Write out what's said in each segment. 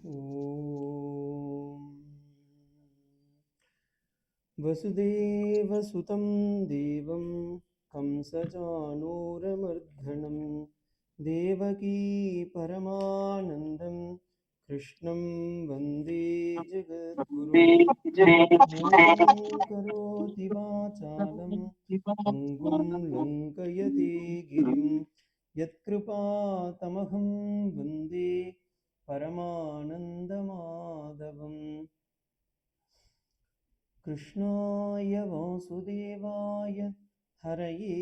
ॐ वसुदेवसुतं देवं कंसचाणूरमर्दनं देवकी परमानन्दं कृष्णं वन्दे जगद्गुरुं मूकं करोति वाचालं पङ्गुं लङ्कयति गिरिं यत्कृपातमहं वन्दे परमानन्दमाधवम् कृष्णाय वासुदेवाय हरये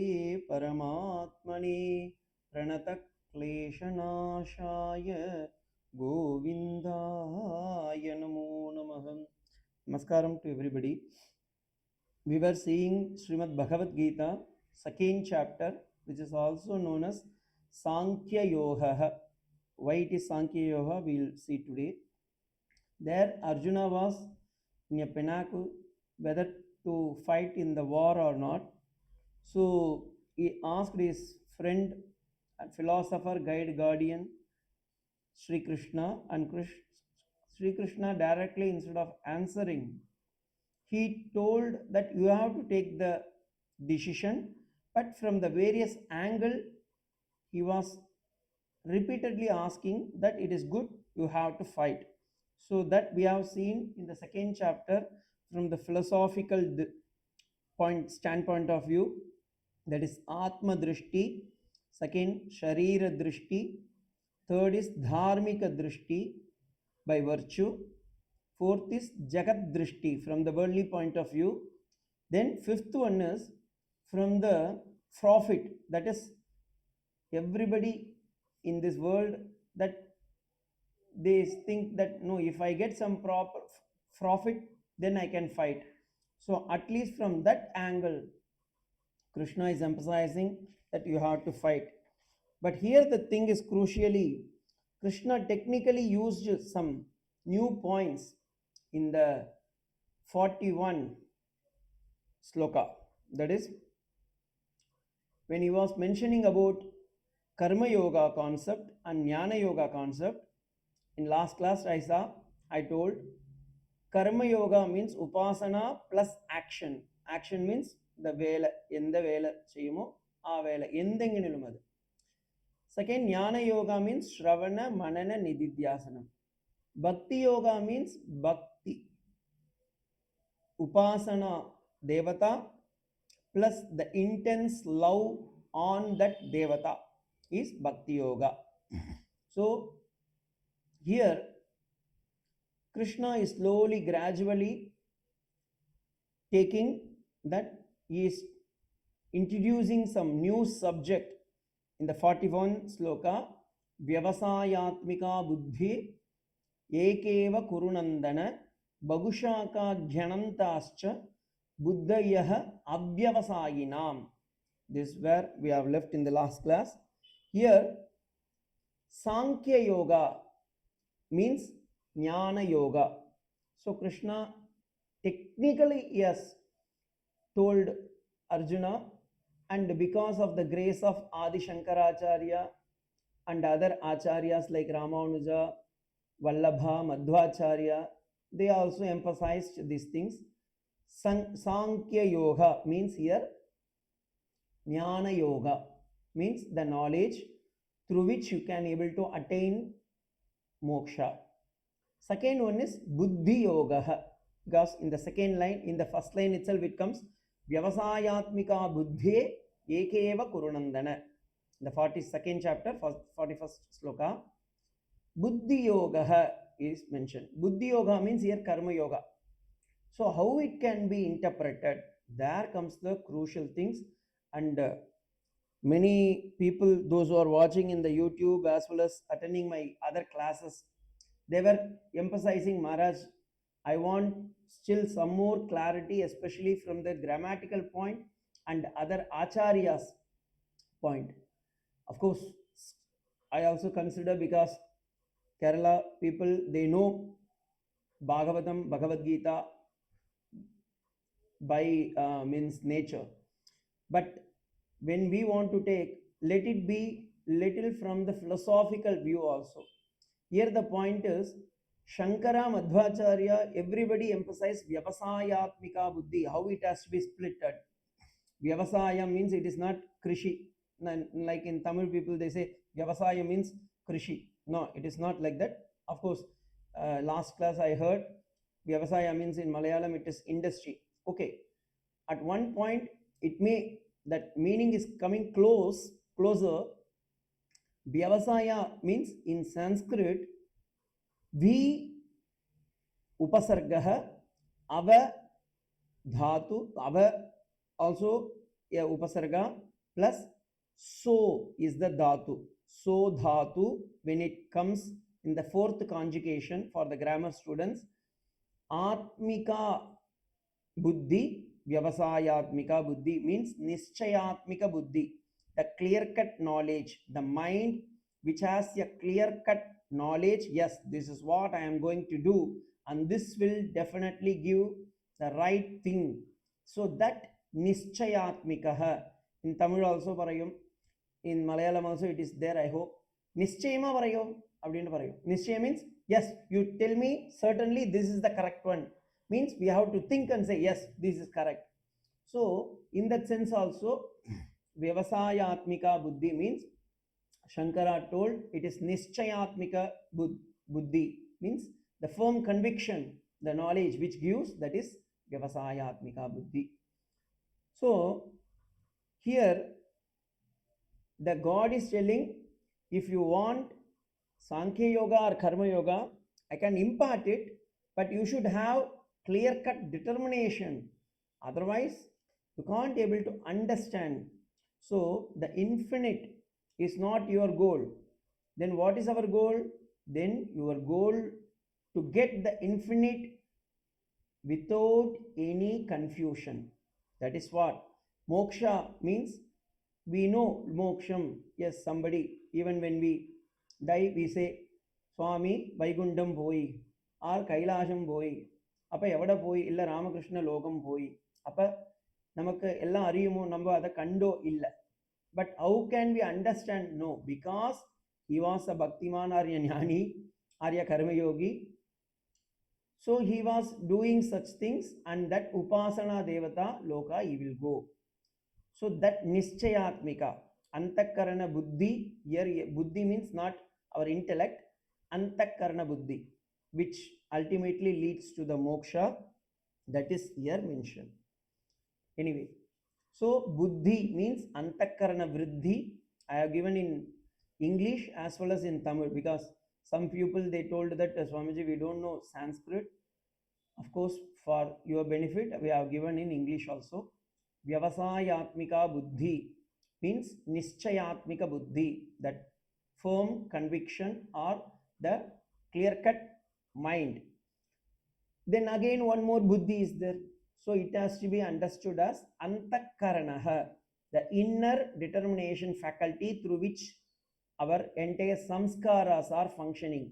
परमात्मने प्रणतक्लेशनाशाय गोविन्दाय नमो नमः. Namaskaram to everybody. We were seeing Srimad Bhagavad Gita, second chapter, which is also known as Sankhya Yoga. Why it is Sankhya Yoga, we will see today. There, Arjuna was in a pinnacle whether to fight in the war or not. So he asked his friend and philosopher, guide, guardian, Sri Krishna, and Sri Krishna directly, instead of answering, he told that you have to take the decision, but from the various angle he was repeatedly asking that it is good, you have to fight. So that we have seen in the second chapter from the philosophical standpoint of view, that is Atma Drishti, second Sharira Drishti, third is Dharmika Drishti by virtue, fourth is Jagat Drishti from the worldly point of view, then fifth one is from the profit, that is everybody in this world, that they think that no, if I get some proper profit, then I can fight. So at least from that angle, Krishna is emphasizing that you have to fight. But here the thing is crucially, Krishna technically used some new points in the 41 sloka. That is, when he was mentioning about Karma Yoga concept and Jnana Yoga concept, in last class I told Karma Yoga means Upasana plus action. Action means the vela, endha vela cheyyumo aa vela endenginilum adu. Second, Jnana Yoga means Shravana, Manana, Nididhyasana. Bhakti Yoga means Bhakti. Upasana Devata plus the intense love on that Devata is Bhakti Yoga. So here Krishna is slowly, gradually taking that he is introducing some new subject in the 41 sloka. Vyavasayatmika buddhi ekeva kurunandana bagushaka jnanantascha buddhayah avyavasayinam. This is where we have left in the last class. Here Sankhya Yoga means Jnana Yoga. So Krishna technically, yes, told Arjuna, and because of the grace of Adi Shankaracharya and other acharyas like Ramanuja, Vallabha, Madhvacharya, they also emphasized these things. Sankhya Yoga means here Jnana Yoga, means the knowledge through which you can able to attain moksha. Second one is Buddhi Yoga, because in the second line, in the first line itself it comes Vyavasayatmika Buddhi Ekeva Kurunandana. The 42nd chapter, 41st sloka, Buddhi Yoga is mentioned. Buddhi Yoga means here Karma Yoga. So how it can be interpreted? There comes the crucial things, and many people, those who are watching in the YouTube as well as attending my other classes, they were emphasizing, Maharaj, I want still some more clarity, especially from the grammatical point and other acharyas point. Of course, I also consider, because Kerala people, they know Bhagavatam, Bhagavad Gita by means nature. But when we want to take, let it be little from the philosophical view also. Here the point is, Shankara, Madhvacharya, everybody emphasized Vyavasayatmika Buddhi, how it has to be splitted. Vyavasaya means it is not Krishi. Like in Tamil people, they say Vyavasaya means Krishi. No, it is not like that. Of course, last class I heard Vyavasaya means in Malayalam it is industry. Okay. At one point, it may, that meaning is coming closer. Vyavasaya means in Sanskrit, V upasargah, ava dhatu, ava also a upasarga, plus so is the dhatu. So dhatu, when it comes in the fourth conjugation for the grammar students, atmika buddhi, vyavasayatmika buddhi means nischayatmika buddhi, the clear cut knowledge, the mind which has a clear cut knowledge. Yes, this is what I am going to do, and this will definitely give the right thing. So that nischayatmika, in Tamil also parayum, in Malayalam also it is there, I hope. Nischayama parayum, அப்படினு parayum. Nischaya means yes, you tell me certainly this is the correct one. Means we have to think and say yes, this is correct. So in that sense also, Vyavasayatmika Buddhi means Shankara told it is Nischayatmika Buddhi, means the firm conviction, the knowledge which gives, that is Vyavasayatmika Buddhi. So here the God is telling, if you want Sankhya Yoga or Karma Yoga, I can impart it, but you should have clear cut determination. Otherwise, you can't able to understand. So the infinite is not your goal. Then what is our goal? Then your goal to get the infinite without any confusion. That is what moksha means. We know moksham. Yes, somebody, even when we die, we say Swami Vaikundam Poi or Kailasham Poi. அப்போ எவட போய் இல்லை ராமகிருஷ்ண லோகம் போய் அப்போ நமக்கு எல்லாம் அறியுமோ, நம்ம அதை கண்டோ இல்லை. But how can we understand? No, because he was a பக்திமான் ஆர்ய ஞானி ஆர்ய கர்மயோகி. So he was doing such things, and that upasana devata loka he will go. So that nischayatmika antakarana buddhi, here buddhi means not our intellect, antakarana buddhi, which ultimately leads to the moksha, that is here mentioned. Anyway, so buddhi means antakarana vriddhi. I have given in English as well as in Tamil, because some people they told that Swamiji, we don't know Sanskrit. Of course, for your benefit, we have given in English also. Vyavasayatmika buddhi means nischayatmika buddhi, that firm conviction or the clear cut mind. Then again one more buddhi is there. So it has to be understood as antakaranaha, the inner determination faculty through which our entire samskaras are functioning,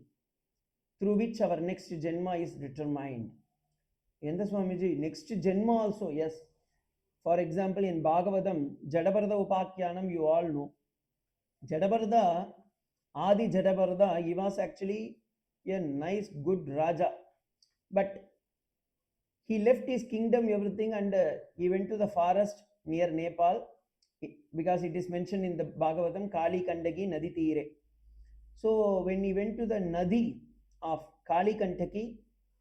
through which our next janma is determined. In the Swamiji, next janma also, yes. For example, in Bhagavatam, Jadabarada Upakyanam, you all know. Jadabarada, Adi Jadabarada, he was actually a nice, good Raja. But he left his kingdom, everything, and he went to the forest near Nepal, because it is mentioned in the Bhagavatam, Kali Kandaki Nadi Tire. So when he went to the Nadi of Kali Kantaki,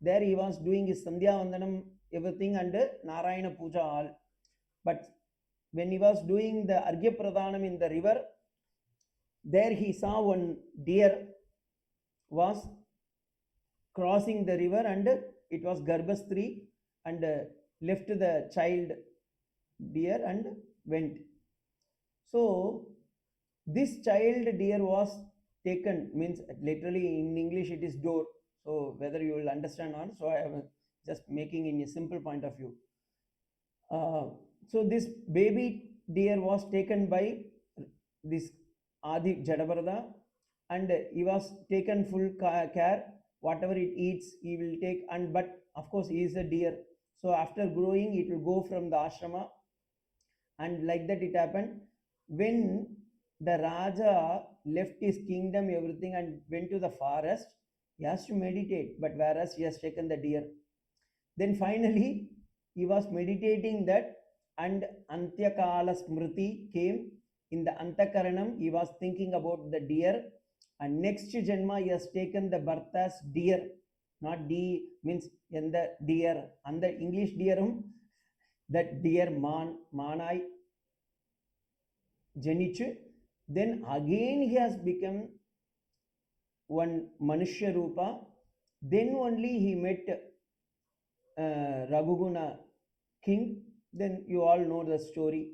there he was doing his Sandhya Vandanam, everything, and Narayana Puja all. But when he was doing the Arghya Pradhanam in the river, there he saw one deer was crossing the river, and it was Garbhastri, and left the child deer and went. So this child deer was taken, means literally in English it is door. So whether you will understand or not, so I am just making in a simple point of view. So this baby deer was taken by this Adi Jadabarada, and he was taken full care. Whatever it eats, he will take, and but of course he is a deer. So after growing, it will go from the ashrama, and like that it happened. When the Raja left his kingdom, everything, and went to the forest, He has to meditate, but whereas he has taken the deer. Then finally, he was meditating that, and Antyakala Smriti came. In the Antakaranam, he was thinking about the deer, and next Janma, he has taken the birth as deer, not D means in the deer, and the English deerum, that deer manai janichu. Then again, he has become one Manushya Rupa. Then only he met Raghuguna king. Then you all know the story.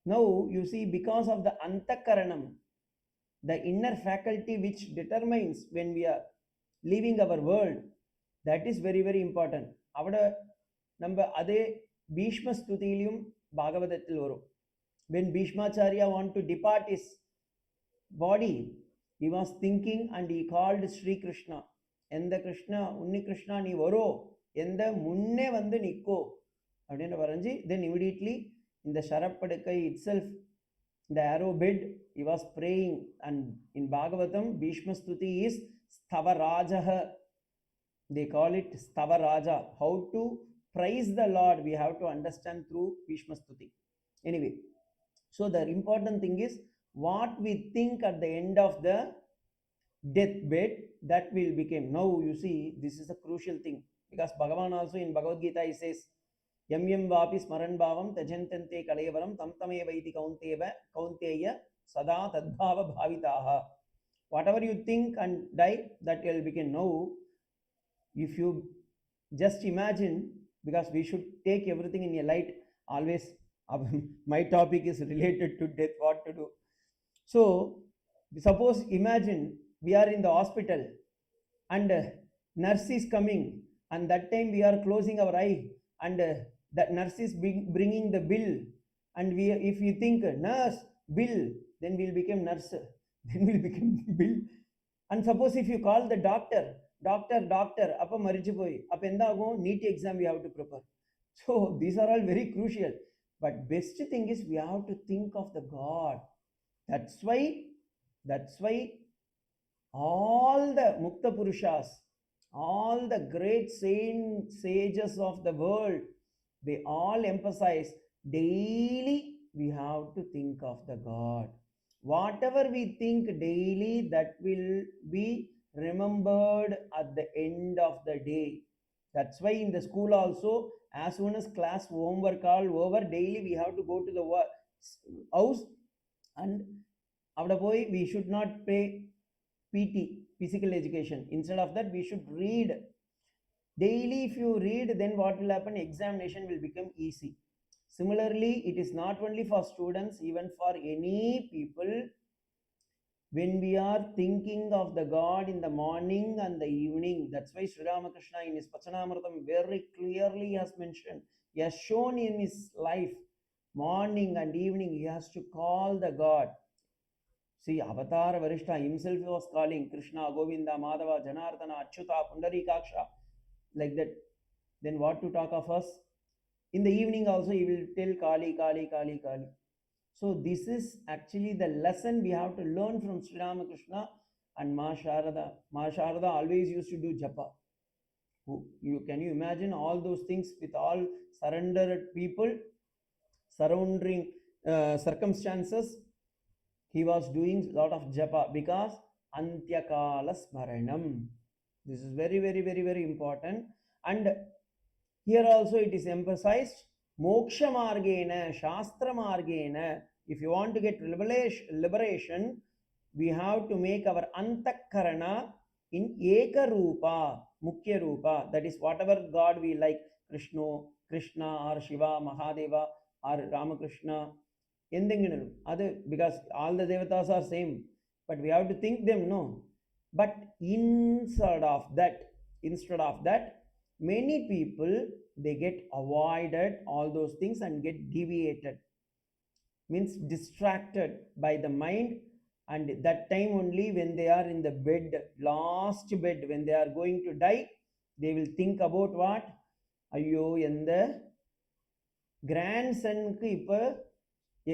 Now you see, because of the Antakaranam, the inner faculty which determines when we are leaving our world, that is very, very important. Avada number ade Bhishma Stutilium Bhagavathil varum. When Bhishmacharya want to depart his body, he was thinking and he called Sri Krishna. Enda Krishna, Unni Krishna ni varo, enda munne vandu nikko. Then immediately in the Sharapadakai itself, the arrow bed, he was praying. And in Bhagavatam, Bhishma Stuti is Stavarajaha. They call it Stavaraja. How to praise the Lord, we have to understand through Bhishma Stuti. Anyway, so the important thing is what we think at the end of the deathbed, that will become. Now you see, this is a crucial thing, because Bhagavan also in Bhagavad Gita he says, Yam yam vapi smaran bhavam tajantante kalevaram tam tame vaiti kaunteya sada tadbhava bhavitaha. Whatever you think and die, that will begin. Now, if you just imagine, because we should take everything in a light, always my topic is related to death, what to do. So, suppose imagine we are in the hospital and nurse is coming, and that time we are closing our eye, and that nurse is bringing the bill, and we, if you think nurse bill, then we'll become nurse, then we'll become bill. And suppose if you call the doctor, doctor appa marichu poi, appa endha agum, NEET exam we have to prepare. So these are all very crucial, but best thing is we have to think of the God. That's why all the Mukta Purushas, all the great sages of the world, they all emphasize daily we have to think of the God. Whatever we think daily, that will be remembered at the end of the day. That's why in the school also, as soon as class homework all over, daily we have to go to the house, and after boy we should not pay PT, physical education. Instead of that, we should read. Daily, if you read, then what will happen? Examination will become easy. Similarly, it is not only for students, even for any people. When we are thinking of the God in the morning and the evening, that's why Sri Ramakrishna in his Pachanamritam very clearly has mentioned, he has shown in his life, morning and evening, he has to call the God. See, Avatar Varishta himself was calling Krishna, Govinda, Madhava, Janardana, Achyuta, Pundarikaksha, like that. Then what to talk of us? In the evening also he will tell Kali, Kali, Kali, Kali. So this is actually the lesson we have to learn from Sri Ramakrishna and Ma Sharada. Ma Sharada always used to do japa. Can you imagine all those things with all surrendered people, surrounding circumstances? He was doing a lot of japa because Antyakala Smaranam. This is very, very, very, very important. And here also it is emphasized, Moksha Margena, Shastra Margena. If you want to get liberation, we have to make our Antakarana in Eka Rupa, Mukhya Rupa. That is whatever God we like, Krishna or Shiva, Mahadeva or Ramakrishna. Because all the devatas are same, but we have to think them, no. But instead of that, many people, they get avoided all those things and get deviated, means distracted by the mind. And that time only, when they are in the bed, last bed, when they are going to die, they will think about what? Ayyo, yenda grandson ku ipa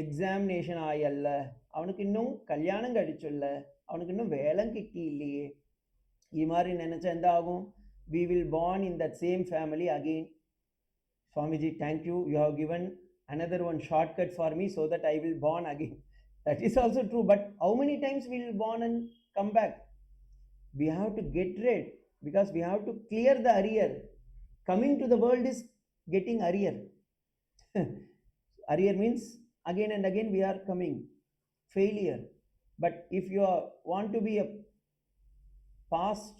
examination ആയല്ല, അവനക്ക് ഇന്നും കല്യാണം കഴിച്ചല്ല, അവനക്ക് ഇന്നും വേളം കിട്ടിയില്ലേ. Imari nenacha endha agum, we will born in that same family again. Swamiji, thank you, you have given another one shortcut for me so that I will born again. That is also true, but how many times we will born and come back? We have to get rid, because we have to clear the arrear. Coming to the world is getting arrear. Arrear means again and again we are coming. Failure. But if you want to be a passed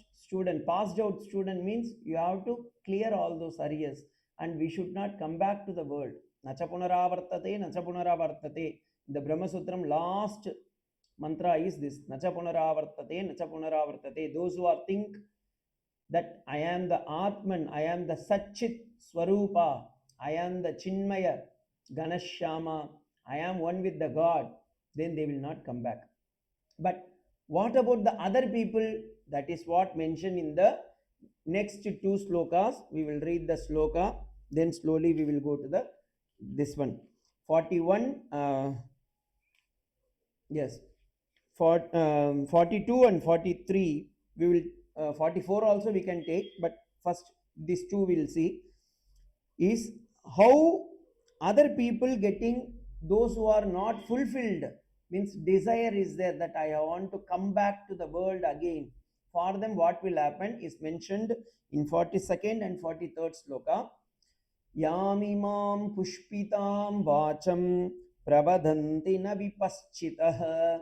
out student, means you have to clear all those arrears, and we should not come back to the world. Nacha punaravartate, nacha punaravartate. The Brahma Sutram last mantra is this: Nacha punaravartate, nacha punaravartate. Those who are think that I am the Atman, I am the Satchit Swarupa, I am the Chinmaya Ganashyama, I am one with the God, then they will not come back. But what about the other people? That is what mentioned in the next two slokas. We will read the sloka, then slowly we will go to the this one. 41, yes, 42 and 43. We will 44 also we can take, but first these two we'll see. Is how other people getting, those who are not fulfilled, means desire is there that I want to come back to the world again. For them, what will happen is mentioned in 42nd and 43rd sloka. Yamimam pushpitam vacham prabadhanti na vipaschitah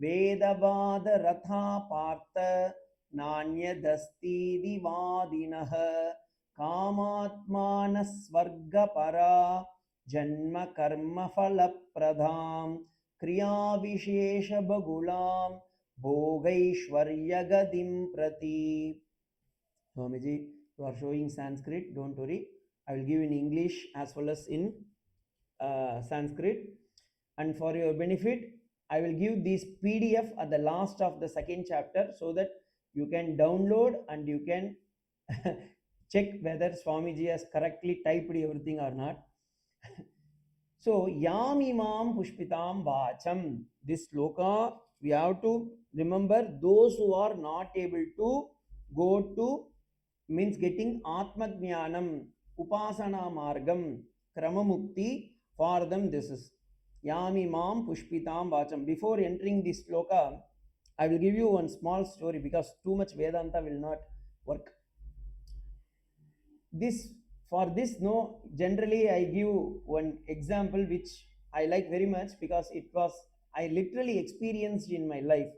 vedavada ratha partha nanyadasti divadinah कामात्मान स्वर्ग परा जन्म कर्म फल प्रधाम क्रिया विशेष बहुलाम भोगैश्वर्य गतिम प्रति. Swamiji, you are showing Sanskrit, don't worry, I will give in English as well as in Sanskrit, and for your benefit I will give this PDF at the last of the second chapter so that you can download and you can check whether Swamiji has correctly typed everything or not. So, Yam Imam Pushpitam Vacham. This sloka, we have to remember those who are not able to go to, means getting Atma Jnanam, Upasana Margam, Kramamukti, for them this is. Yam Imam Pushpitam Vacham. Before entering this sloka, I will give you one small story because too much Vedanta will not work. For this, no, generally I give one example which I like very much because it was, I literally experienced in my life.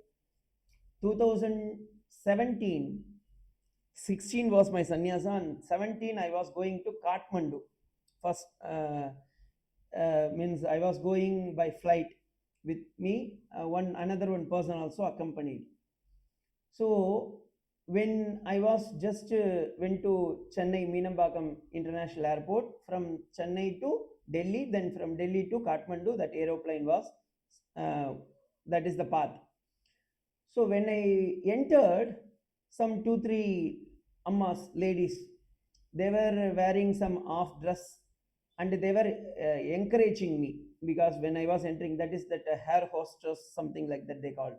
2017, 16 was my sannyasa, and 17 I was going to Kathmandu. First, means I was going by flight with me, another one person also accompanied. So when I was just went to Chennai Meenambakam International Airport, from Chennai to Delhi, then from Delhi to Kathmandu, that aeroplane was, that is the path. So when I entered, some 2-3 ammas, ladies, they were wearing some off dress and they were encouraging me, because when I was entering, that is that hair hostess, something like that they called.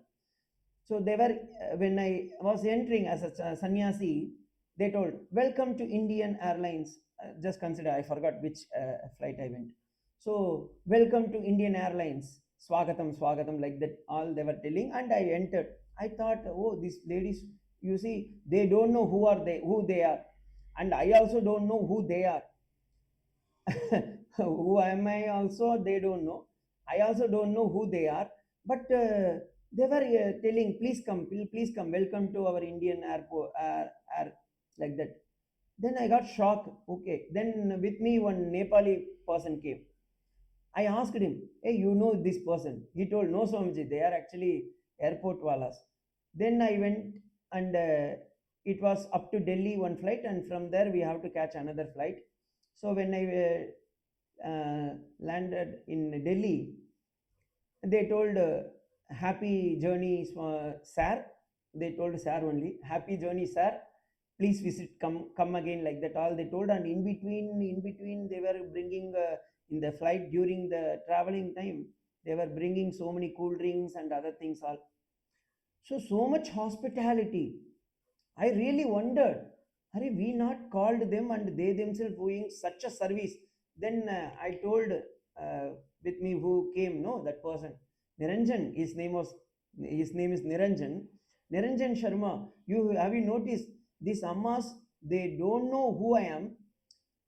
So they were, when I was entering as a sannyasi, they told, welcome to Indian Airlines. Just consider, I forgot which flight I went. So, welcome to Indian Airlines. Swagatam, Swagatam, like that, all they were telling. And I entered. I thought, oh, these ladies, you see, they don't know who they are. And I also don't know who they are. Who am I also, they don't know. I also don't know who they are. But they were telling, please come, welcome to our Indian airport, like that. Then I got shocked. Okay. Then with me, one Nepali person came. I asked him, hey, you know this person? He told, no, Swamiji, they are actually airport walas. Then I went, and it was up to Delhi, one flight, and from there we have to catch another flight. So when I landed in Delhi, they told, happy journey, sir. They told sir only, happy journey, sir. Please visit, come again, like that. All they told, and in between, they were bringing in the flight, during the traveling time, they were bringing so many cool drinks and other things all. So much hospitality. I really wondered, Hari, we not called them and they themselves doing such a service. Then I told with me who came, no, that person, Niranjan, his name is Niranjan. Niranjan Sharma, have you noticed these ammas, they don't know who I am,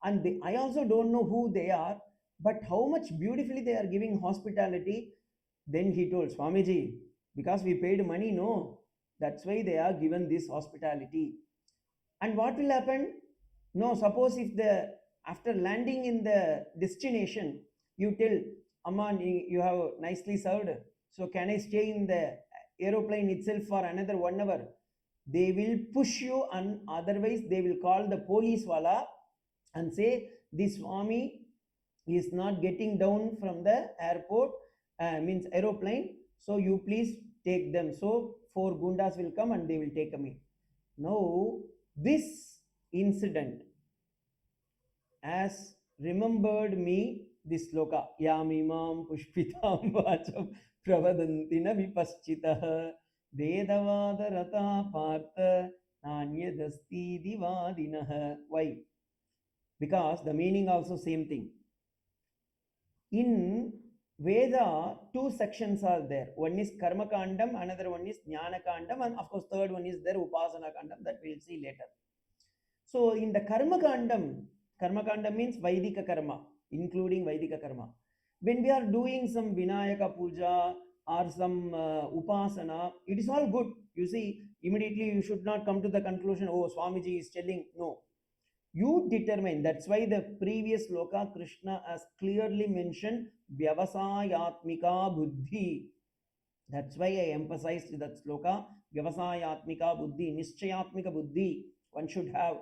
and I also don't know who they are, but how much beautifully they are giving hospitality. Then he told Swamiji, because we paid money, no, that's why they are given this hospitality. And what will happen? No, suppose if the after landing in the destination, you tell, Amman, you have nicely served. So can I stay in the aeroplane itself for another 1 hour? They will push you, and otherwise they will call the police wala and say this Swami is not getting down from the airport, means aeroplane. So you please take them. So 4 gundas will come and they will take me. Now this incident has remembered me this sloka. Yamimam pushpitam vacham pravadantina vipaschitah vedavada rata partha nanyadasti divadinah. Why? Because the meaning also same thing. In Veda, 2 sections are there. One is Karma Kandam, another one is Jnana Kandam, and of course, third one is there Upasana Kandam, that we'll see later. So, in the Karma Kandam means Vaidika Karma, including Vaidika Karma. When we are doing some Vinayaka Puja or some Upasana, it is all good. You see, immediately you should not come to the conclusion, oh, Swamiji is telling. No, you determine. That's why the previous sloka Krishna has clearly mentioned Vyavasayatmika Buddhi. That's why I emphasized that sloka, Vyavasayatmika Buddhi, Nischayatmika Buddhi. One should have.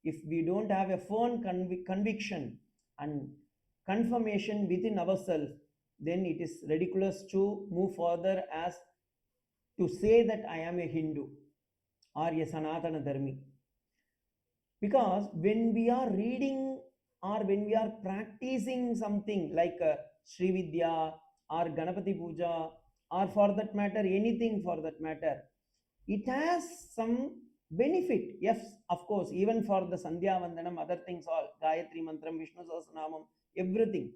If we don't have a firm conviction and confirmation within ourselves, then it is ridiculous to move further as to say that I am a Hindu or a Sanatana Dharmi. Because when we are reading or when we are practicing something like Sri Vidya or Ganapati Puja, or for that matter, anything for that matter, it has some benefit. Yes, of course, even for the Sandhya Vandanam, other things, all Gayatri Mantram, Vishnu Sahasranamam, everything.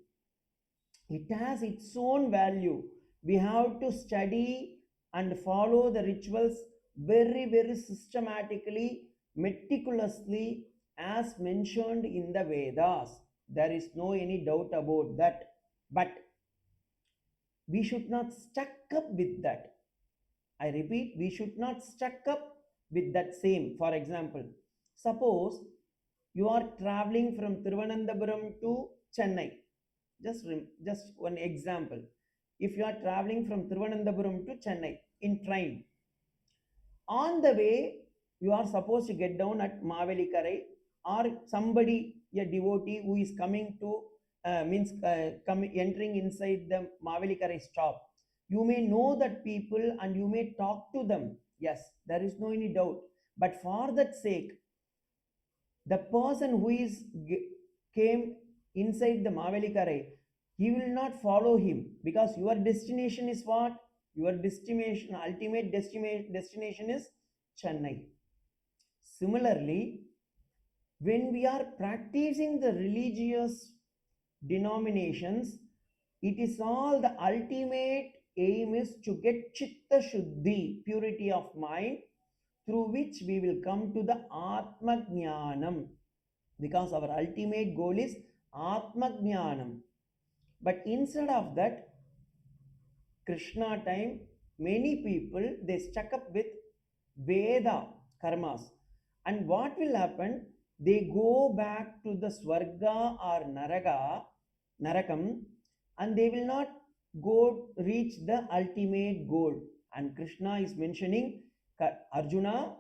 It has its own value. We have to study and follow the rituals very, very systematically, meticulously, as mentioned in the Vedas. There is no any doubt about that. But we should not stuck up with that. I repeat, we should not stuck up with that same. For example, suppose you are traveling from Thiruvananthapuram to Chennai. Just one example. If you are traveling from Thiruvananthapuram to Chennai in train, on the way you are supposed to get down at Mavelikarai, or somebody, a devotee who is coming to entering inside the Mavelikarai stop. You may know that people and you may talk to them. Yes, there is no any doubt. But for that sake, the person who came inside the Mavelikarai, he will not follow him, because your destination is what? Your destination, ultimate destination is Chennai. Similarly, when we are practicing the religious denominations, it is all the ultimate aim is to get Chitta Shuddhi, purity of mind, through which we will come to the Atma Jnanam, because our ultimate goal is Atma Jnanam. But instead of that, Krishna time, many people, they stuck up with Veda karmas. And what will happen? They go back to the Swarga or Narakam, and they will not reach the ultimate goal. And Krishna is mentioning, Arjuna,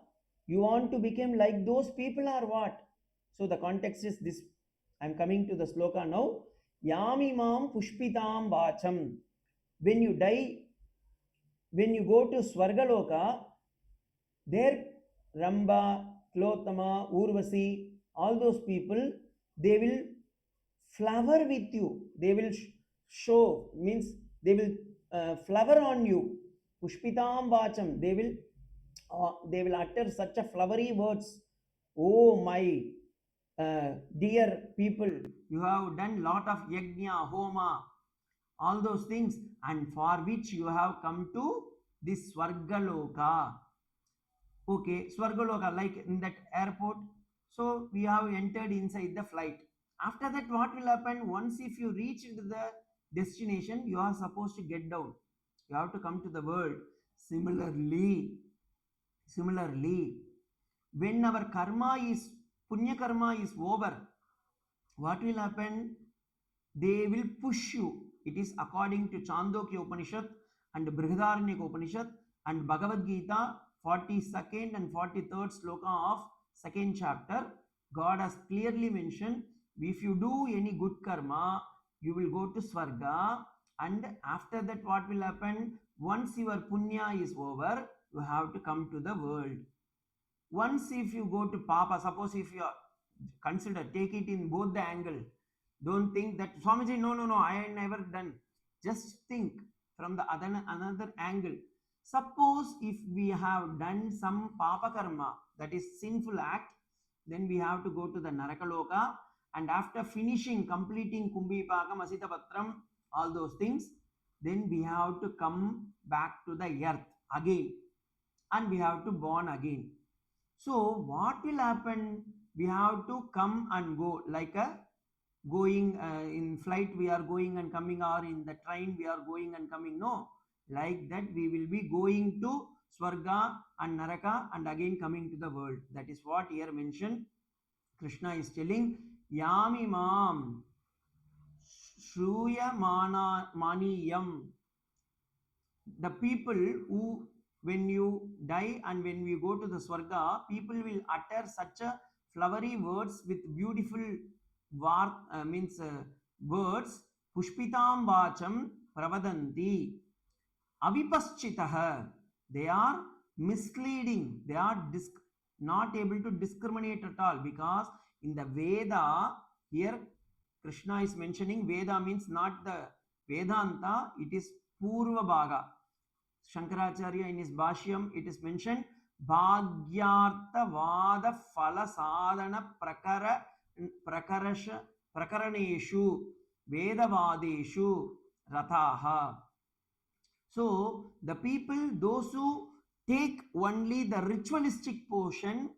you want to become like those people or what? So the context is this. I'm coming to the sloka now. Yamimam pushpitam vacham. When you die, when you go to Swargaloka, there Ramba, Klotama, Urvasi, all those people, they will flower with you. They will show, means they will flower on you. Pushpitam vacham, they will they will utter such a flowery words. Oh my dear people, you have done lot of yajna, homa, all those things, and for which you have come to this Swargaloka. Okay, Swargaloka, like in that airport. So we have entered inside the flight. After that, what will happen? Once if you reach the destination, you are supposed to get down. You have to come to the world. Similarly, when our karma is, punya karma is over, what will happen? They will push you. It is according to Chandogya Upanishad and Brihadaranyaka Upanishad and Bhagavad Gita, 42nd and 43rd sloka of second chapter. God has clearly mentioned, if you do any good karma, you will go to Swarga, and after that what will happen? Once your punya is over, you have to come to the world. Once if you go to Papa, suppose if you consider, take it in both the angle. Don't think that Swamiji, no, I have never done. Just think from the another angle. Suppose if we have done some papa karma, that is sinful act, then we have to go to the Narakaloka, and after finishing, completing Kumbhipakam, Asitapatram, all those things, then we have to come back to the earth again, and we have to born again. So what will happen? We have to come and go, like a going in flight we are going and coming, or in the train we are going and coming. No, like that we will be going to Swarga and Naraka and again coming to the world. That is what here mentioned. Krishna is telling, Yami Mam Shruya Maniyam. The people who, when you die and when we go to the Swarga, people will utter such a flowery words with beautiful words. Pushpitam vacham pravadanti. Avipaschitaha. They are misleading. They are not able to discriminate at all, because in the Veda, here Krishna is mentioning, Veda means not the Vedanta, it is Purva Bhaga. Shankaracharya in his Bhashyam, it is mentioned, Bhagyartha Vada Phala Sadhana Prakaraneshu Vedavadeshu Rataha. So the people, those who take only the ritualistic portion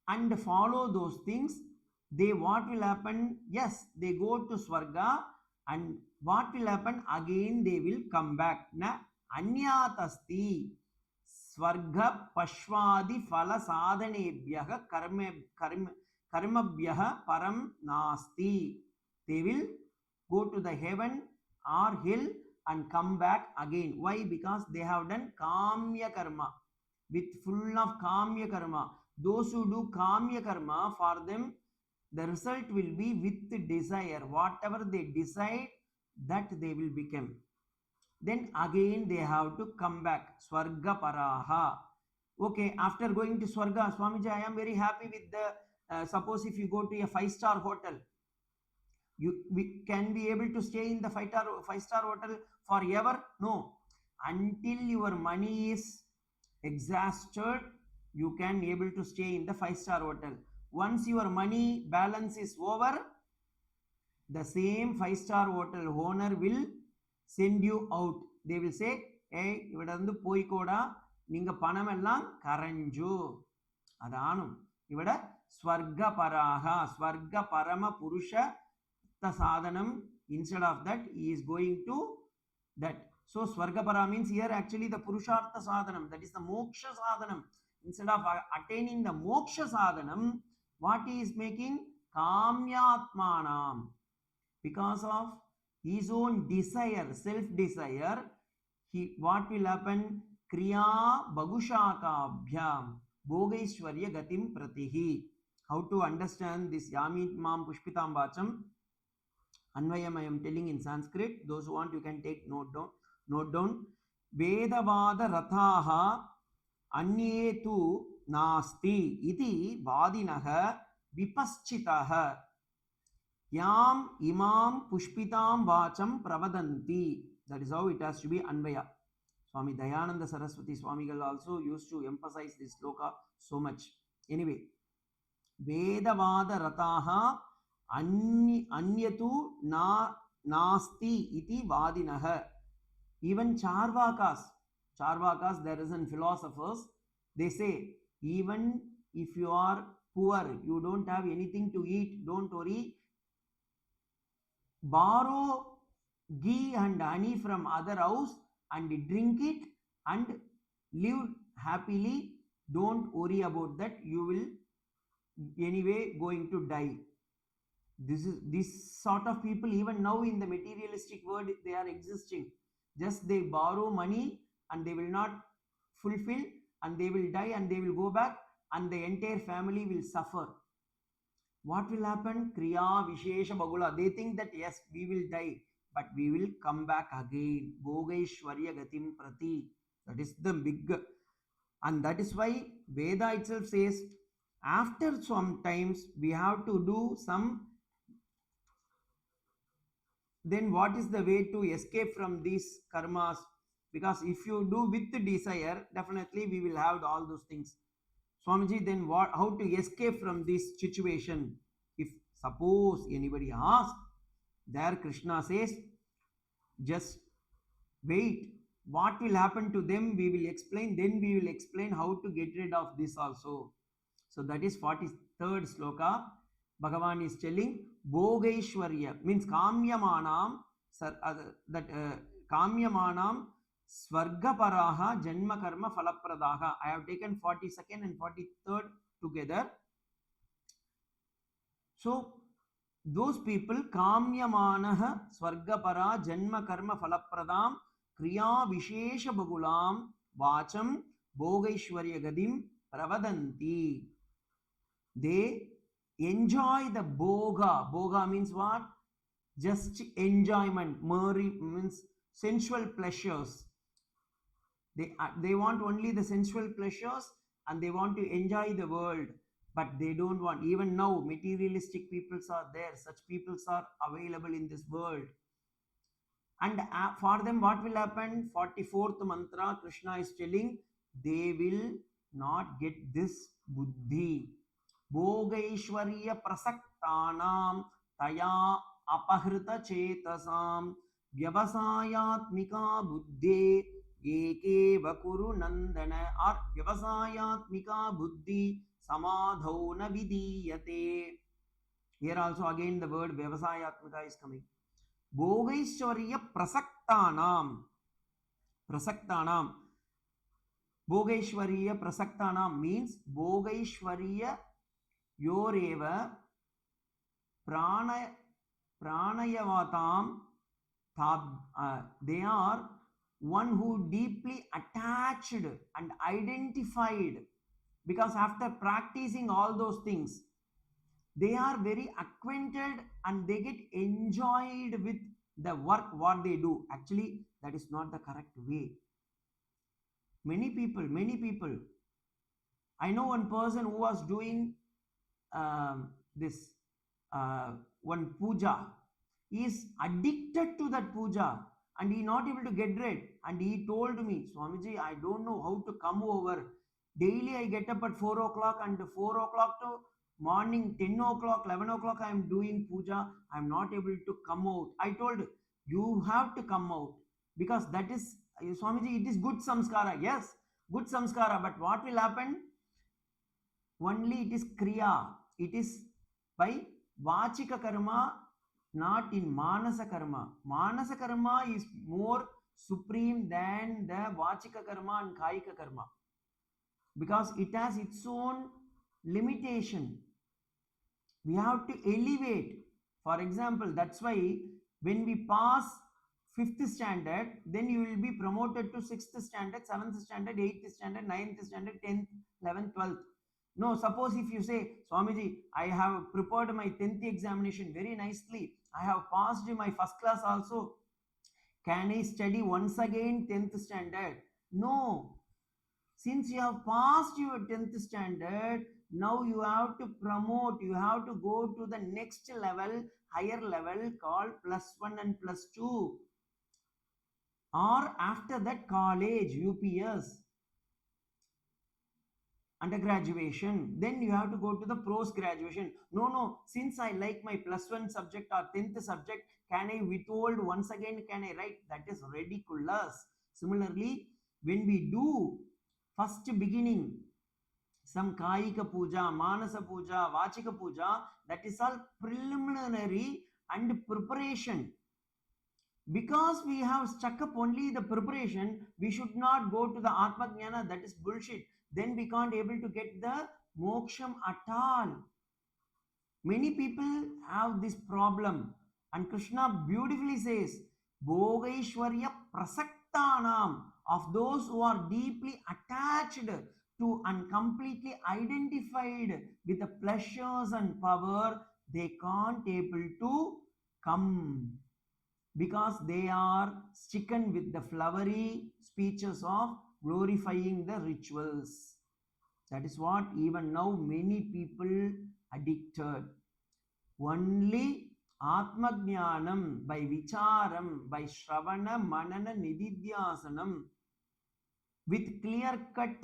and follow those things, they, what will happen? Yes, they go to Swarga, and what will happen? Again they will come back. Na anyatasti Swarga Pashvadi Phala Sadhanebhyaha Karmabhyaha Param Nasti. They will go to the heaven or hell and come back again. Why? Because they have done Kamya Karma, with full of Kamya Karma. Those who do Kamya Karma, for them the result will be with desire. Whatever they decide, that they will become. Then again they have to come back. Swarga Paraha. Okay, after going to Swarga, Swamiji, I am very happy with the, suppose if you go to a 5-star hotel, we can be able to stay in the 5-star hotel forever? No. Until your money is exhausted, you can able to stay in the 5-star hotel. Once your money balance is over, the same 5-star hotel owner will send you out. They will say, hey, ivada poi koda ninga panam ellam karanju. Adanum. Ivada Swarga Paraha, Swarga Parama Purusha Sadhanam. Instead of that, he is going to that. So Swargapara means here actually the Purushartha Sadhanam, that is the Moksha Sadhanam. Instead of attaining the Moksha Sadhanam, what he is making? Kamyatmanam. Because of his own desire, self-desire, what will happen? Kriya Bagushakabhyam Bhogaishwarya Gatim Pratihi. How to understand this Yami Mam Pushpitam Vacham? Anvayam I am telling in Sanskrit. Those who want, you can take note down. Vedavada Rathaha Anye tu Nasti iti Vadinaha Vipaschitaha Yam Imam Pushpitam Vacham Pravadanti. That is how it has to be Anvaya. Swami Dayananda Saraswati Swamigal also used to emphasize this sloka so much. Anyway, Vedavada rataha anyatu nasti iti vadinaha. Even Charvakas, there is in philosophers, they say, even if you are poor, you don't have anything to eat, don't worry, borrow ghee and honey from other house and drink it and live happily. Don't worry about that, you will anyway going to die. This sort of people even now in the materialistic world they are existing. Just they borrow money and they will not fulfill and they will die and they will go back and the entire family will suffer. What will happen? Kriya Vishesha Bagula. They think that yes, we will die, but we will come back again. Bhogaishwarya Gatim Prati. That is the big, and that is why Veda itself says after some times we have to do some. Then what is the way to escape from these karmas? Because if you do with the desire, definitely we will have all those things. Swamiji, then what? How to escape from this situation? If suppose anybody asks, there Krishna says, just wait. What will happen to them? We will explain. Then we will explain how to get rid of this also. So that is 43rd sloka. Bhagavan is telling Bhogaishwarya means Kamyamanam, Kamyamanam Svargaparaha Janma Karma Falapradaha. I have taken 42nd and 43rd together. So those people Kamyamanaha Svargapara Janma Karma Falapradam Kriya Vishesha Bagulam Vacham Bhogaishwarya Gadim Pravadanti. They enjoy the bhoga. Bhoga means what? Just enjoyment. Merry means sensual pleasures. They want only the sensual pleasures and they want to enjoy the world, but they don't want. Even now, materialistic peoples are there. Such peoples are available in this world. And for them, what will happen? 44th mantra, Krishna is telling, they will not get this buddhi. Bhogaishwarya prasaktanam taya apahrita chetasam vyavasayatmika buddhi ekeva kuru nandana, or vyavasayatmika buddhi samadhau na vidiyate. Here also again the word vyavasayatmika is coming. Bhogaishwarya prasaktanam. Bhogaishwarya prasaktanam means Bhogaishwarya yoreva pranayavatam. They are one who deeply attached and identified, because after practicing all those things, they are very acquainted and they get enjoyed with the work what they do. Actually, that is not the correct way. Many people. I know one person who was doing this one puja. He is addicted to that puja and he not able to get rid. And he told me, Swamiji, I don't know how to come over. Daily I get up at 4 o'clock and 4 o'clock to morning 10 o'clock, 11 o'clock I am doing puja. I am not able to come out. I told, you have to come out, because that is, Swamiji, it is good samskara. Yes, good samskara. But what will happen? Only it is kriya. It is by vachika karma, not in manasa karma. Manasa karma is more supreme than the vachika karma and kayika karma, because it has its own limitation. We have to elevate. For example, that's why when we pass 5th standard, then you will be promoted to 6th standard, 7th standard, 8th standard, 9th standard, 10th, 11th, 12th. No, suppose if you say, Swamiji, I have prepared my 10th examination very nicely. I have passed my first class also. Can I study once again 10th standard? No. Since you have passed your 10th standard, now you have to promote. You have to go to the next level, higher level called +1 and +2. or after that college, UPS, undergraduation, then you have to go to the post graduation. No, since I like my plus one subject or 10th subject, can I withhold once again? Can I write? That is ridiculous. Similarly, when we do first beginning some Kaika Puja, Manasa Puja, Vachika Puja, that is all preliminary and preparation. Because we have stuck up only the preparation, we should not go to the Atma Jnana. That is bullshit. Then we can't able to get the moksham at all. Many people have this problem, and Krishna beautifully says, Bhogaishwarya prasaktanam, of those who are deeply attached to and completely identified with the pleasures and power, they can't able to come because they are stricken with the flowery speeches of glorifying the rituals. That is what even now many people addicted. Only Atma Jnanam, by Vicharam, by Shravana, Manana, Nididhyasanam, with clear cut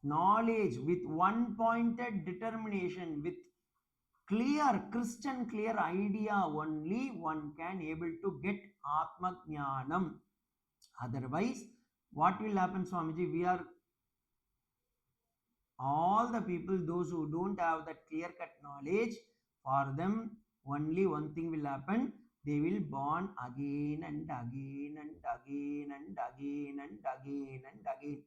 knowledge, with one pointed determination, with clear, crystal clear idea, only one can able to get Atma Jnanam. Otherwise, what will happen, Swamiji? We are all the people, those who don't have that clear cut knowledge, for them only one thing will happen. They will born again and again and again and again and again and again.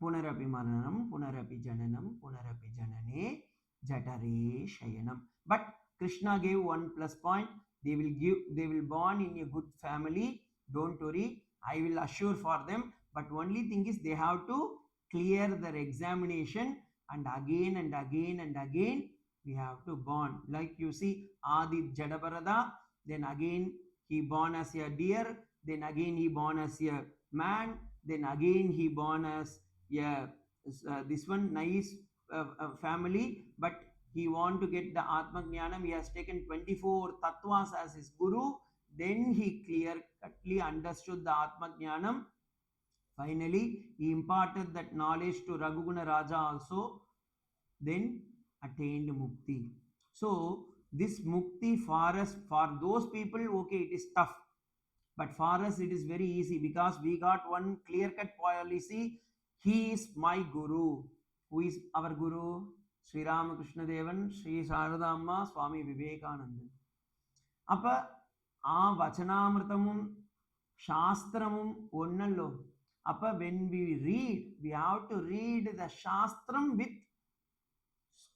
Punarapi maranam, punarapi jananam, punarapi janane, jatare shayanam. But Krishna gave one plus point. They will born in a good family. Don't worry, I will assure for them. But only thing is they have to clear their examination, and again and again and again we have to born. Like you see Adi Jadabarada, then again he born as a deer, then again he born as a man, then again he born as this one nice family, but he want to get the Atma Jnanam. He has taken 24 tattvas as his guru. Then he clearly understood the Atma Jnanam. Finally, he imparted that knowledge to Raghuguna Raja also. Then attained mukti. So this mukti for us, for those people, okay, it is tough. But for us, it is very easy because we got one clear-cut policy. He is my guru. Who is our guru? Sri Ramakrishna Devan, Sri Sharadamma, Swami Vivekananda. Appa, Vachanamritamum, Shastramum, onnallo. Appa, when we read, we have to read the Shastram with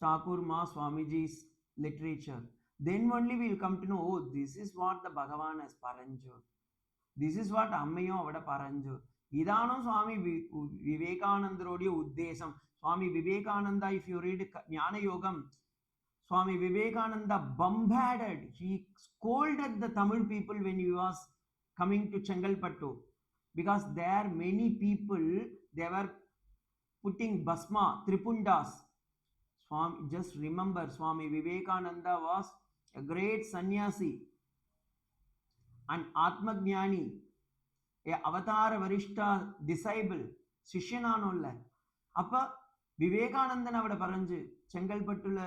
Thakur Ma Swamiji's literature. Then only we will come to know, oh, this is what the Bhagavan has paranju. This is what Ammayo avada paranju. Idano Swami Vivekanandarodia Uddesam. Swami Vivekananda, if you read Jnana Yogam, Swami Vivekananda bombarded. He scolded the Tamil people when he was coming to Chengalpattu. Because there many people, they were putting Basma, Tripundas. Swami, just remember, Swami Vivekananda was a great sannyasi, an Atmajnani, a Avatara Varishta disciple, Shishananolla. Appa Vivekananda avada paranju, Chengalpattula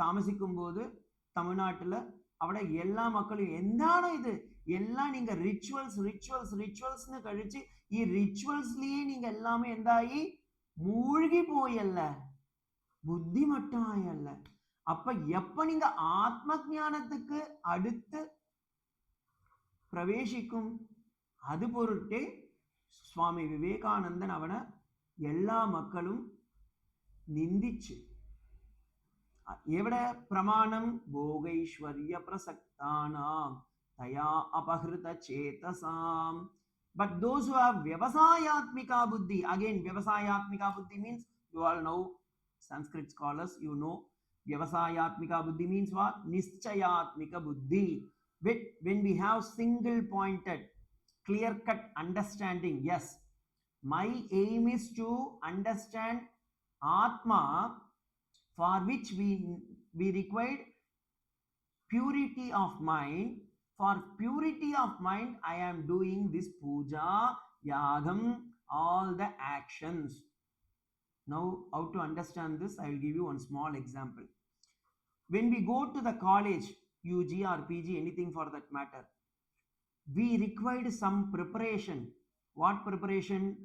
தாமசிக்கும்போது தமிழ்நாட்டில் அவட எல்லா மக்களும் என்னன்னா இது எல்லாம் நீங்க ரிச்சுவல்ஸ்னு கழிச்சு ரிச்சுவல்ஸ்லயே நீங்க எல்லாமே எந்தாயி மூழ்கி போயல்ல புத்தி மட்டும் ஆயல்ல அப்ப எப்ப நீங்க ஆத்ம ஞானத்துக்கு அடுத்து பிரவேசிக்கும் அது பொருட்டே சுவாமி விவேகானந்தன் அவனை எல்லா மக்களும் நிந்திச்சு எவட பிரமாணம் போகைஸ்வர்ய பிரசக்தானாம் தயா அபஹிருத சேதசாம். But those who have vyavasayatmika buddhi, again vyavasayatmika buddhi means, you all know, Sanskrit scholars, you know vyavasayatmika buddhi means what? Nischayatmika buddhi. When we have single pointed clear cut understanding, yes, my aim is to understand Atma, for which we required purity of mind, For purity of mind, I am doing this puja, yagam, all the actions. Now, how to understand this? I will give you one small example. When we go to the college, UG or PG, anything for that matter, we required some preparation. What preparation?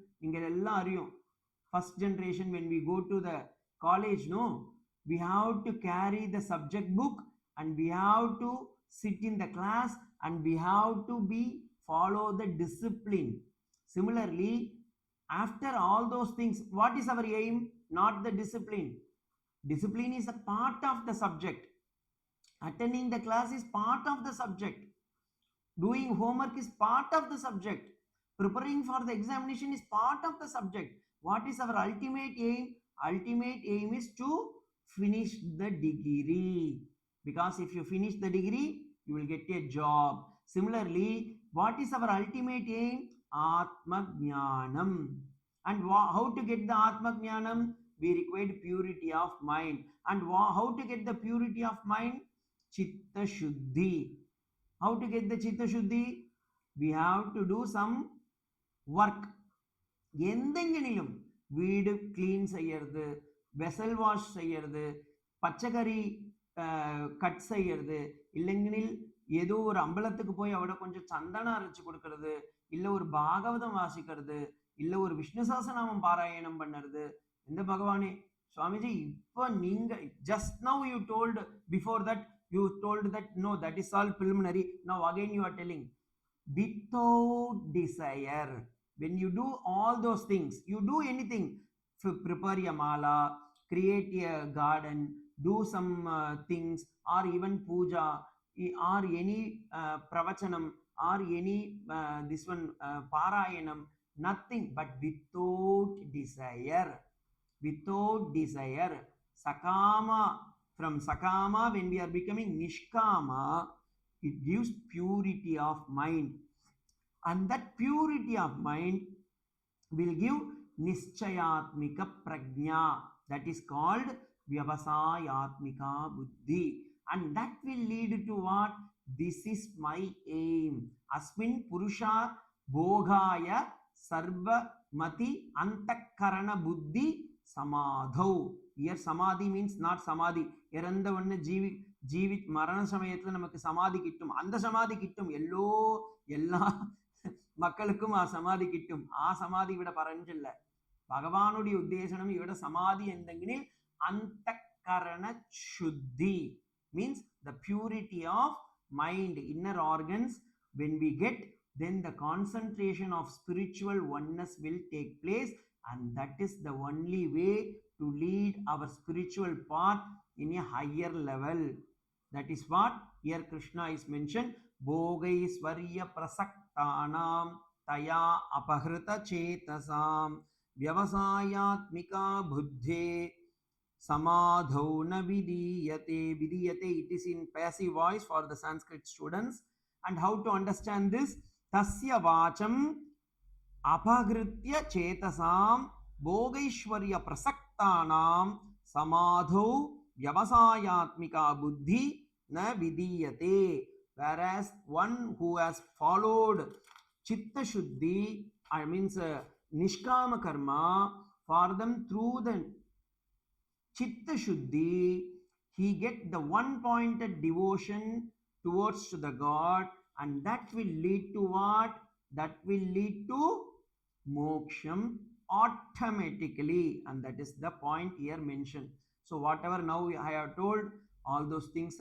First generation, when we go to the college, no, we have to carry the subject book and we have to sit in the class and we have to be follow the discipline. Similarly, after all those things, what is our aim? Not the discipline. Discipline is a part of the subject. Attending the class is part of the subject. Doing homework is part of the subject. Preparing for the examination is part of the subject. What is our ultimate aim? Ultimate aim is to finish the degree. Because if you finish the degree, you will get a job. Similarly, what is our ultimate aim? Atma Jnanam. And how to get the Atma Jnanam? We require purity of mind. And how to get the purity of mind? Chitta Shuddhi. How to get the Chitta Shuddhi? We have to do some work. എന്തെങ്കിലും വീട് clean ചെയ്യരുത്, vessel wash ചെയ്യരുത്, പച്ചക്കറി cut ചെയ്യരുത്, ഇല്ലെങ്കിൽ ஏதோ ஒரு அம்பலத்துக்கு போய் അവിടെ கொஞ்சம் சந்தனம் அரைச்சு கொடுக்கறது, இல்ல ஒரு பாகவதம் வாசிக்கிறது, இல்ல ஒரு விஷ்ணு சஹஸ்ரநாமம் பாராயணம் பண்ணுறது. இந்த பகவானே சுவாமிஜி, இப்போ நீங்க just now you told, before that you told that no, that is all preliminary. Now again you are telling without desire. When you do all those things, you do anything, prepare a mala, create a garden, do some things, or even puja, or any pravachanam, or any this one parayanam, nothing but without desire. Without desire. Sakama, from sakama, when we are becoming nishkama, it gives purity of mind. And that purity of mind will give nischayatmika prajna. That is called vyavasayatmika buddhi. And that will lead to what? This is my aim. Asmin purusha bhogaya sarvamati antakarana buddhi samadhau. Here samadhi means not samadhi. இறந்தவண்ண ஜீவி மரண சமயத்தில் நமக்கு சமாதி கிட்டும். அந்த சமாதி கிட்டும். எல்லா மக்களுக்கும் ആ സമാധി കിട്ടും. ആ സമാധി ഇവിടെ പറഞ്ഞില്ല. ഭഗവാനുடைய ഉദ്ദേശം ഇവിടെ സമാധി എന്തെങ്കിൽ അന്തഃകരണ ശുദ്ധി, means the purity of mind, inner organs. When we get, then the concentration of spiritual oneness will take place, and that is the only way to lead our spiritual path in a higher level. That is what here Krishna is mentioned. Bhogaisvarya prasaktanam taya apahrita chetasam vyavasayatmika buddhe samadhau na vidiyate. Vidiyate, it is in passive voice for the Sanskrit students. And how to understand this? Tasya vacham apagritya chetasam bhogaishwarya prasaktanam samadhau vyavasayatmika buddhi na vidiyate. Whereas one who has followed chitta shuddhi, I means nishkama karma, for them through the chitta shuddhi, he get the one-pointed devotion towards the God, and that will lead to what? That will lead to moksham automatically, and that is the point here mentioned. So whatever now I have told, all those things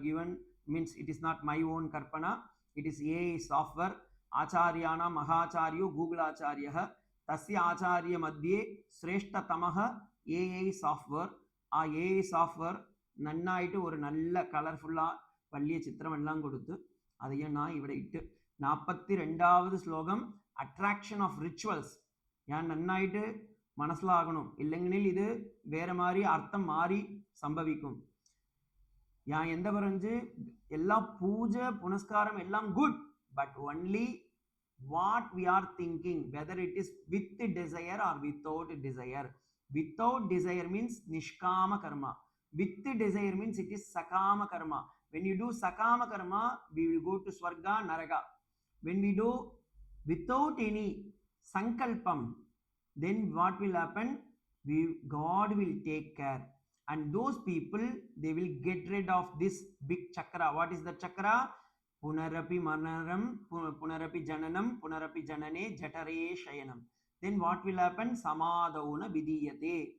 given, means it is not my own karpana, it is AI software. Acharyana mahacharyo Google Acharyah, tasya acharya madhye shreshtatamaha AI software. ആ AI software നന്നായിട്ട് ഒരു നല്ല കളർഫുള്ളാக വലിയ ചിത്രമെല്ലാം കൊടുത്ത് അதையும் நான் ഇവിടെ ഇട്ട് 42வது ശ്ലോകം അട്രാക്ഷൻ ഓഫ് റിച്വൽസ് ഞാൻ നന്നായിട്ട് മനസ്സിലാകണം, ഇല്ലെങ്കിൽ ഇത് വേറെ മാറി അർത്ഥം മാറി സംഭവിക്കും. ഞാൻ എന്താ പറഞ്ഞ്, എല്ലാ പൂജ പുനസ്കാരം എല്ലാം good, but only what we are thinking, whether it is with desire or without desire. Without desire means nishkama karma. With desire means it is sakama karma. When you do sakama karma, we will go to swarga, naraga. When we do without any sankalpam, then what will happen? God will take care. And those people, they will get rid of this big chakra. What is the chakra? Punarapi manaram, punarapi jananam, punarapi janane, jatare shayanam. Then what will happen? Samadhauna vidiyate.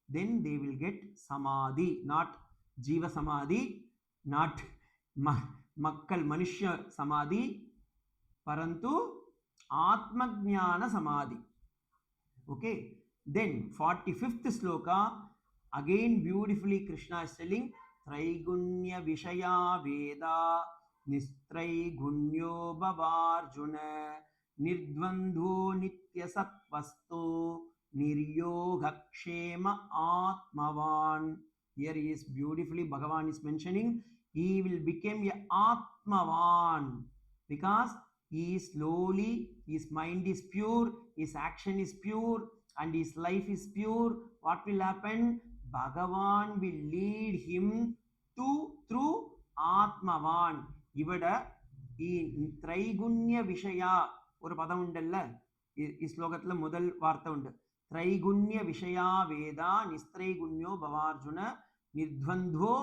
Then they will get samadhi, not jiva samadhi, not makkal manushya samadhi, parantu atmajnana samadhi. Okay, then 45th sloka, again beautifully Krishna is telling Traigunya Vishaya Veda Nistraigunyo Bhavarjuna Nirdvandho Nitya Satvasto Niryogakshema Atmavan. Here he is beautifully, Bhagavan is mentioning, he will become a Atmavan because he is slowly, his mind is pure, his action is pure, and his life is pure. What will happen? Bhagavan will lead him through Atmavan. Ivada in Traigunya Vishaya, ஒரு பதம் உண்டல்ல, ஸ்லோகத்துல முதல் வார்த்தை உண்டு. Traigunya Vishaya Veda Nistraigunyo Bhavarjuna Nirdvandho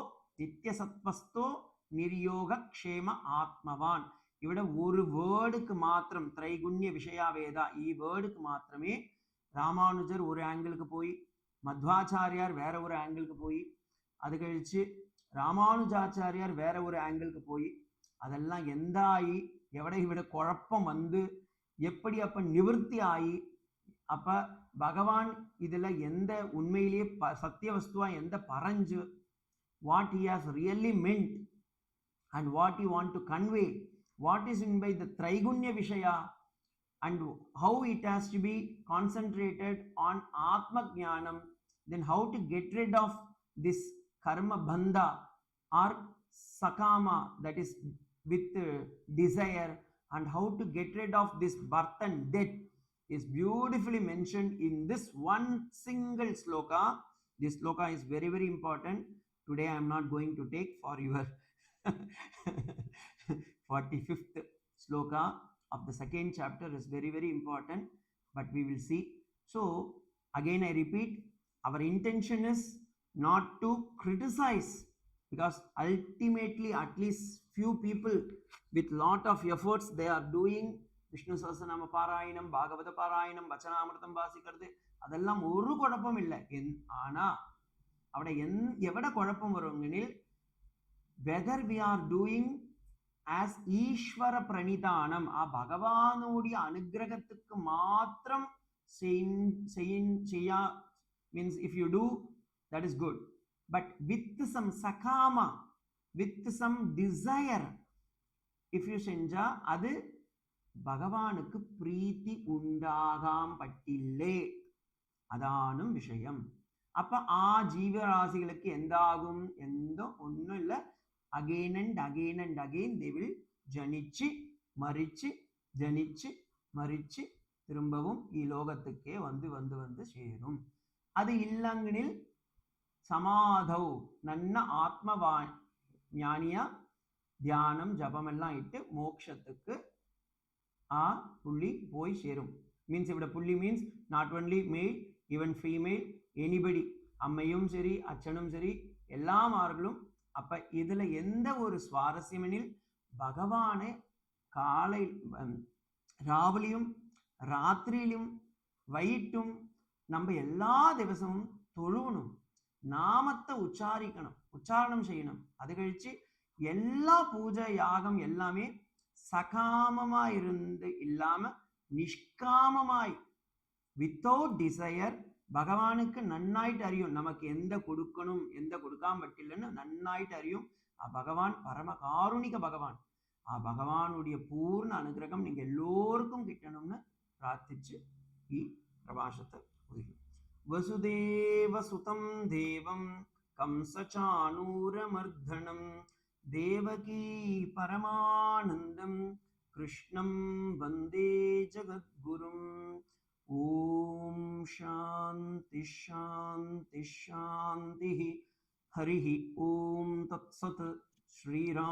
Nitya Sattvasto Niryoga Kshema Atmavan. ഇവിടെ ഒരു വേർഡുக்கு மாத்திரம் த்ரைகுண்ய விஷயா வேதா ഈ வேர்டுக்கு மாத்திரமே ராமானுஜர் ஒரு ஆங்கிளுக்கு போய் மத்வாச்சாரியார் வேற ஒரு ஆங்கிளுக்கு போய் அது கழிச்சு ராமானுஜாச்சாரியார் வேற ஒரு ஆங்கிளுக்கு போய் அதெல்லாம் എന്തായി എവിടെ ഇവിടെ குழப்பம் வந்து எப்படி அப்ப நிவர்த்தி ஆகி அப்ப பகவான் இதுல எந்த உண்மையிலேயே சத்திய வஸ்துவா எந்த பரஞ்சு what he has really meant and what he want to convey, what is meant by the Traigunya Vishaya and how it has to be concentrated on Atma Jnanam, then how to get rid of this karma bandha or sakama, that is with desire, and how to get rid of this birth and death is beautifully mentioned in this one single sloka. This sloka is very, very important. Today I am not going to take for your 45th sloka of the second chapter is very, very important, but we will see. So again I repeat, our intention is not to criticize, because ultimately at least few people with lot of efforts they are doing Vishnu Sahasranama Parayanam, Bhagavata Parayanam, Vachanamritam Vasikarthu, அதெல்லாம் ஒரு குழப்பம் இல்லை. ஆனா അവിടെ എവിടെ കുഴപ്പം വരുമെങ്കിൽ whether we are doing as ഈശ്വര പ്രണിധാനം, ആ ഭഗവാനുடைய അനുഗ്രഹத்துக்கு மாத்திரம் ചെയ്യാ, means if you do that is good, but with some sakama, with some desire if you செஞ்சா அது பகவானுக்கு பிரீத்தி உண்டாகாம் பட்டில்லே, அதானும் விஷயம். அப்ப ആ ജീവരാശികൾക്ക് എന്താകും? എന്തോ ഒന്നുമില്ല, again and again and again they will ജനിച്ച് മരിച്ച് ജനിച്ച് മരിച്ച് திரும்பவும் ഈ ലോകத்துக்கே வந்து வந்து வந்து சேரும். அது இல்லங்கனில் சமாதௌ நன்ன ஆத்மவா ஞானியா தியானம் ஜபம் எல்லாம் இட்டு மோட்சத்துக்கு ஆ புள்ளி போய் சேரும். மீன்ஸ் ഇവിടെ புள்ளி means not only male, even female, anybody, அம்மையும் சரி அச்சனும் சரி எல்லாமார்களும். அப்ப இதுல எந்த ஒரு சுவாரஸ்யமெனில் பகவானை காலை രാവിലെയും രാത്രിയിലും വൈകിട്ടും நம்ம எல்லா ദിവസവും തൊഴുവണം, നാമത്തെ ഉച്ചാരണം ചെയ്യണം. അത് കഴിച്ച് எல்லா பூஜை யாகம் எல்லாமே சகாமமாய் இருந்து இல்லாம நிஷ்காமமாய் வித்தவுட் டிசையர் பகவானுக்கு நன்னாயிட்டு அறியும், நமக்கு எந்த கொடுக்கணும் எந்த கொடுக்காம பட்டில்லைன்னு நன்னாயிட்டு அறியும். பகவான் பரம காருணிக பகவான். ഭഗവാനുடைய പൂർണ്ണ അനുഗ്രഹം നിങ്ങൾ എല്ലാവർക്കും കിട്ടണമെന്ന് പ്രാർത്ഥിച്ച് ഈ പ്രഭാഷത്തെ ഒതുക്കി. വസുദേവസുതം ദേവം കംസചാണൂരമർദ്ദനം ദേവകീ പരമാനന്ദം കൃഷ്ണം വന്ദേ ജഗദ്ഗുരും. ഓം ശാന്തി ശാന്തി ശാന്തി. Harihi Om Tat Sat Shri Ram